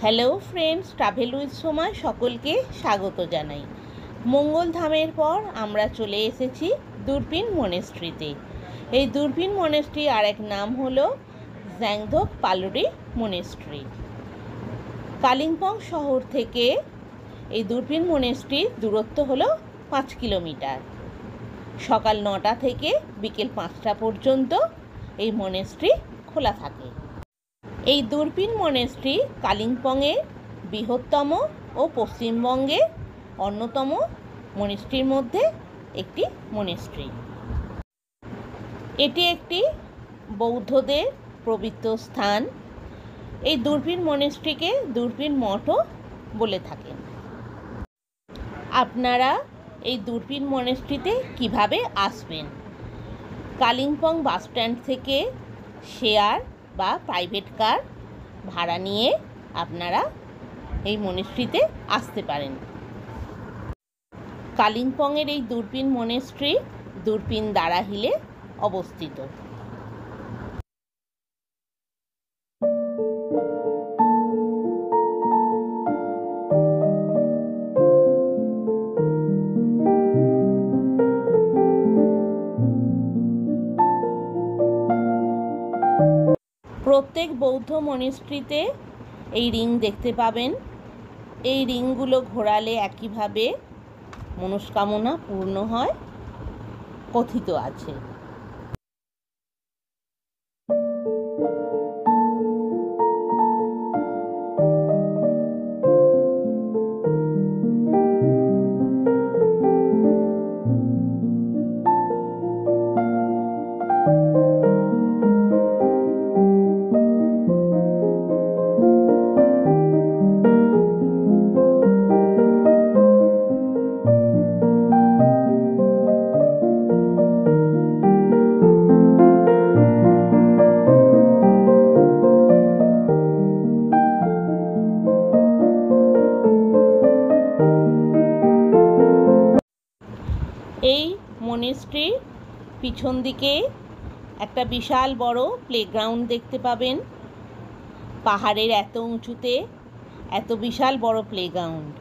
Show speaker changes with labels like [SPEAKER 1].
[SPEAKER 1] Hello friends, travel with Soma সকলকে স্বাগত জানাই। মঙ্গলধামের পর আমরা চলে এসেছি দূরবীন মনেস্ট্রিতে। এই দূরবীন মনেস্ট্রি আর এক নাম হলো জ্যাংধক পালুরি মনেস্ট্রি। কালিম্পং শহর থেকে এই দূরবীন মনেস্ট্রির দূরত্ব হলো 5 কিলোমিটার। সকাল 9টা থেকে বিকেল 5টা পর্যন্ত এই মনেস্ট্রি খোলা থাকে। এই দূরবীন মনেস্ট্রি কালিম্পংয়ের বৃহত্তম ও পশ্চিমবঙ্গের অন্যতম মনেস্ট্রির মধ্যে একটি মনেস্ট্রি। এটি একটি বৌদ্ধদের পবিত্র স্থান। এই দূরবীন মনেস্ট্রিকে দূরবীন মঠও বলে থাকেন। আপনারা এই দূরবীন মনেস্ট্রিতে কিভাবে আসবেন? কালিম্পং বাসস্ট্যান্ড থেকে শেয়ার বা প্রাইভেট কার ভাড়া নিয়ে আপনারা এই মনেস্ট্রিতে আসতে পারেন। কালিম্পংয়ের এই দূরবীন মনেস্ট্রি দূরবীন দারা হিলে অবস্থিত। প্রত্যেক বৌদ্ধ মনেস্ট্রিতে এই রিং দেখতে পাবেন। এই রিংগুলো ঘোরালে একইভাবে মনস্কামনা পূর্ণ হয় কথিত আছে। এই মনেস্ট্রির পিছন দিকে একটা বিশাল বড় প্লেগ্রাউন্ড দেখতে পাবেন। পাহাড়ের এত উঁচুতে এত বিশাল বড় প্লেগ্রাউন্ড।